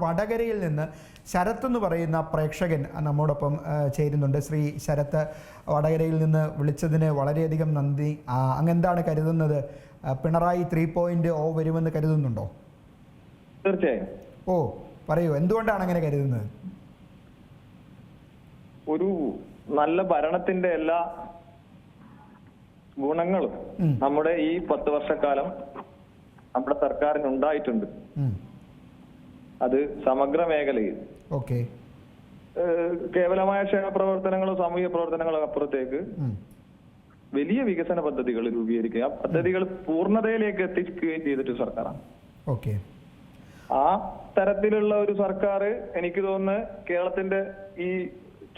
വടകരയിൽ നിന്ന് ശരത്ത് എന്ന് പറയുന്ന പ്രേക്ഷകൻ നമ്മോടൊപ്പം ചേരുന്നുണ്ട്. ശ്രീ ശരത്ത്, വടകരയിൽ നിന്ന് വിളിച്ചതിന് വളരെയധികം നന്ദി. അങ്ങെന്താണ് കരുതുന്നത്? പിണറായി 3.0 വരുമെന്ന് കരുതുന്നുണ്ടോ? തീർച്ചയായും. പറയൂ, എന്തുകൊണ്ടാണ് അങ്ങനെ കരുതുന്നത്? ഒരു നല്ല ഭരണത്തിന്റെ എല്ലാ ഗുണങ്ങളും നമ്മുടെ ഈ 10 വർഷക്കാലം നമ്മുടെ സർക്കാരിന് ഉണ്ടായിട്ടുണ്ട്. അത് സമഗ്ര മേഖലയിൽ കേവലമായ ക്ഷേമ പ്രവർത്തനങ്ങളോ സാമൂഹിക പ്രവർത്തനങ്ങളോ അപ്പുറത്തേക്ക് വലിയ വികസന പദ്ധതികൾ രൂപീകരിക്കുക, ആ പദ്ധതികൾ പൂർണ്ണതയിലേക്ക് എത്തിക്കുകയും ചെയ്തിട്ട് സർക്കാരാണ്. ആ തരത്തിലുള്ള ഒരു സർക്കാർ എനിക്ക് തോന്നുന്നു കേരളത്തിന്റെ ഈ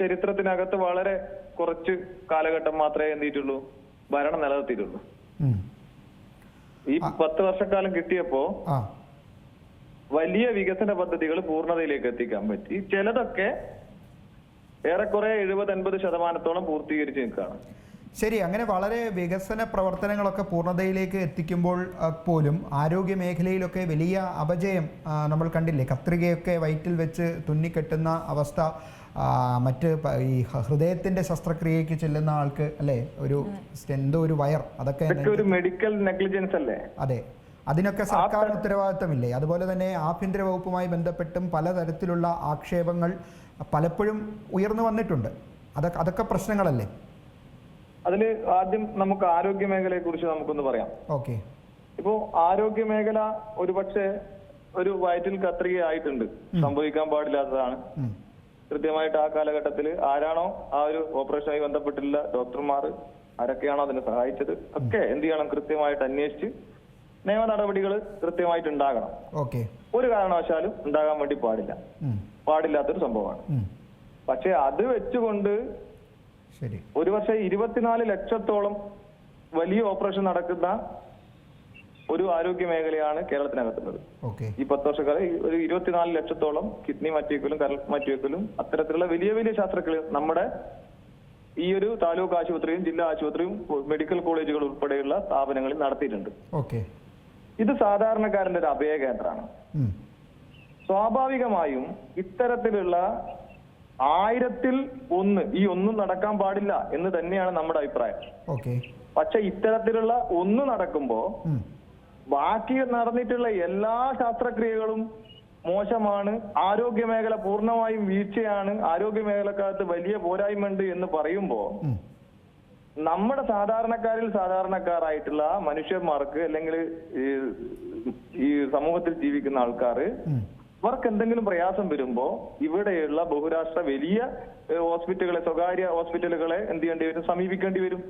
ചരിത്രത്തിനകത്ത് വളരെ കുറച്ച് കാലഘട്ടം മാത്രമേ എന്തിയിട്ടുള്ളൂ, ഭരണം നിലനിർത്തിയിട്ടുള്ളൂ. ഈ 10 വർഷക്കാലം കിട്ടിയപ്പോ വലിയ വികസന പദ്ധതികൾ പൂർണ്ണതയിലേക്ക് എത്തിക്കാൻ പറ്റി. ചിലതൊക്കെ ഏറെക്കുറെ 70-80% പൂർത്തീകരിച്ച് നിൽക്കുകയാണ്. ശരി, അങ്ങനെ വളരെ വികസന പ്രവർത്തനങ്ങളൊക്കെ പൂർണ്ണതയിലേക്ക് എത്തിക്കുമ്പോൾ പോലും ആരോഗ്യ മേഖലയിലൊക്കെ വലിയ അപജയം നമ്മൾ കണ്ടില്ലേ? കത്രികയൊക്കെ വയറ്റിൽ വെച്ച് തുന്നിക്കെട്ടുന്ന അവസ്ഥ, മറ്റ് ഈ ഹൃദയത്തിന്റെ ശസ്ത്രക്രിയക്ക് ചെല്ലുന്ന ആൾക്ക് അല്ലേ, എന്തോ ഒരു വയർ, അതൊക്കെ ഒരു മെഡിക്കൽ നെഗ്ലിജൻസ് അല്ലേ? അതെ, അതിനൊക്കെ സർക്കാരിന് ഉത്തരവാദിത്തമില്ലേ? അതുപോലെ തന്നെ ആഭ്യന്തര വകുപ്പുമായി ബന്ധപ്പെട്ടും പലതരത്തിലുള്ള ആക്ഷേപങ്ങൾ പലപ്പോഴും ഉയർന്നു വന്നിട്ടുണ്ട്. അതൊക്കെ പ്രശ്നങ്ങളല്ലേ? അതിൽ ആദ്യം നമുക്ക് ആരോഗ്യ മേഖലയെ കുറിച്ച് നമുക്കൊന്ന് പറയാം. ഇപ്പോ ആരോഗ്യ മേഖല ഒരുപക്ഷെ ഒരു വയറ്റിൽ കത്രിക ആയിട്ടുണ്ട്, സംഭവിക്കാൻ പാടില്ലാത്തതാണ്. കൃത്യമായിട്ട് ആ കാലഘട്ടത്തിൽ ആരാണോ ആ ഒരു ഓപ്പറേഷനുമായി ബന്ധപ്പെട്ടില്ല ഡോക്ടർമാർ ആരൊക്കെയാണോ അതിനെ സഹായിച്ചത് ഒക്കെ എന്ത് ചെയ്യണം, കൃത്യമായിട്ട് അന്വേഷിച്ച് നിയമ നടപടികൾ കൃത്യമായിട്ട് ഉണ്ടാകണം. ഒരു കാരണവശാലും ഉണ്ടാകാൻ വേണ്ടി പാടില്ലാത്തൊരു സംഭവമാണ്. പക്ഷെ അത് വെച്ചുകൊണ്ട് ഒരു വർഷം 24 ലക്ഷത്തോളം വലിയ ഓപ്പറേഷൻ നടക്കുന്ന ഒരു ആരോഗ്യ മേഖലയാണ് കേരളത്തിനകത്തുള്ളത്. ഈ 10 വർഷക്കാലം ഒരു 24 ലക്ഷത്തോളം കിഡ്നി മാറ്റിവെക്കലും കരൾ മാറ്റിവെക്കലും അത്തരത്തിലുള്ള വലിയ വലിയ ശസ്ത്രക്രിയ നമ്മുടെ ഈ ഒരു താലൂക്ക് ആശുപത്രിയും ജില്ലാ ആശുപത്രിയും മെഡിക്കൽ കോളേജുകൾ ഉൾപ്പെടെയുള്ള സ്ഥാപനങ്ങളിൽ നടത്തിയിട്ടുണ്ട്. ഇത് സാധാരണക്കാരന്റെ ഒരു അഭയ കേന്ദ്രമാണ്. സ്വാഭാവികമായും ഇത്തരത്തിലുള്ള 1000-1 ഈ ഒന്നും നടക്കാൻ പാടില്ല എന്ന് തന്നെയാണ് നമ്മുടെ അഭിപ്രായം. പക്ഷെ ഇത്തരത്തിലുള്ള ഒന്ന് നടക്കുമ്പോ ബാക്കി നടന്നിട്ടുള്ള എല്ലാ ശസ്ത്രക്രിയകളും മോശമാണ്, ആരോഗ്യ മേഖല പൂർണ്ണമായും വീഴ്ചയാണ്, ആരോഗ്യ മേഖലക്കകത്ത് വലിയ പോരായ്മയുണ്ട് എന്ന് പറയുമ്പോ നമ്മുടെ സാധാരണക്കാരായിട്ടുള്ള മനുഷ്യന്മാർക്ക് അല്ലെങ്കിൽ ഈ സമൂഹത്തിൽ ജീവിക്കുന്ന ആൾക്കാർ ഇവർക്ക് എന്തെങ്കിലും പ്രയാസം വരുമ്പോ ഇവിടെയുള്ള ബഹുരാഷ്ട്ര വലിയ ഹോസ്പിറ്റലുകളെ, സ്വകാര്യ ഹോസ്പിറ്റലുകളെ എന്ത് ചെയ്യേണ്ടി വരും, സമീപിക്കേണ്ടി വരും.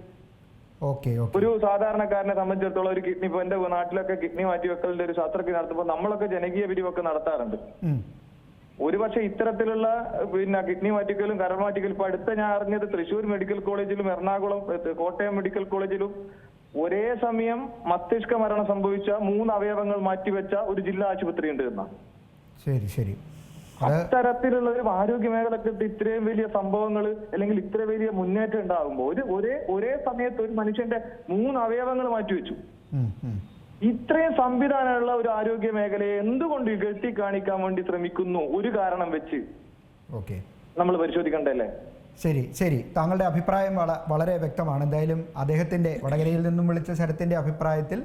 ഒരു സാധാരണക്കാരനെ സംബന്ധിച്ചിടത്തോളം ഒരു കിഡ്നി, ഇപ്പൊ എന്റെ നാട്ടിലൊക്കെ കിഡ്നി മാറ്റിവെക്കലിന്റെ ഒരു ശസ്ത്രക്രിയ നടത്തുമ്പോൾ നമ്മളൊക്കെ ജനകീയ പിരിവൊക്കെ നടത്താറുണ്ട്. ഒരുപക്ഷെ ഇത്തരത്തിലുള്ള കിഡ്നി മാറ്റിക്കലും കരൾ മാറ്റിക്കലും ഇപ്പൊ അടുത്ത ഞാൻ അറിഞ്ഞത് തൃശ്ശൂർ മെഡിക്കൽ കോളേജിലും എറണാകുളം കോട്ടയം മെഡിക്കൽ കോളേജിലും ഒരേ സമയം മസ്തിഷ്ക മരണം സംഭവിച്ച 3 അവയവങ്ങൾ മാറ്റിവെച്ച ഒരു ജില്ലാ ആശുപത്രി ഉണ്ട് എന്നാണ്. അത്തരത്തിലുള്ള ഒരു ആരോഗ്യ മേഖലക്ക് ഇത്രയും വലിയ സംഭവങ്ങൾ അല്ലെങ്കിൽ ഇത്ര വലിയ മുന്നേറ്റം ഉണ്ടാകുമ്പോൾ ഒരേ സമയത്ത് ഒരു മനുഷ്യന്റെ 3 അവയവങ്ങൾ മാറ്റിവെച്ചു. ഇത്രയും സംവിധാനമുള്ള ഒരു ആരോഗ്യ മേഖലയെ എന്തുകൊണ്ട് ഇകഴ്ത്തി കാണിക്കാൻ വേണ്ടി ശ്രമിക്കുന്നു? ഒരു കാരണം വെച്ച് നമ്മൾ പരിശോധിക്കണ്ടല്ലേ? ശരി, താങ്കളുടെ അഭിപ്രായം വളരെ വ്യക്തമാണ്. എന്തായാലും അദ്ദേഹത്തിന്റെ വടകരയിൽ നിന്നും വിളിച്ച ശരത്തിന്റെ അഭിപ്രായത്തിൽ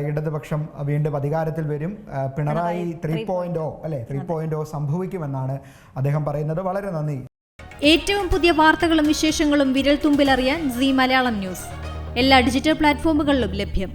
ഇടതുപക്ഷം വീണ്ടും അധികാരത്തിൽ വരും, പിണറായി 3.0 അല്ലെ 3.0 സംഭവിക്കുമെന്നാണ് അദ്ദേഹം പറയുന്നത്. വളരെ നന്ദി. ഏറ്റവും പുതിയ വാർത്തകളും വിശേഷങ്ങളും വിരൽ തുമ്പിലറിയാൻ സീ മലയാളം ന്യൂസ് എല്ലാ ഡിജിറ്റൽ പ്ലാറ്റ്ഫോമുകളിലും ലഭ്യം.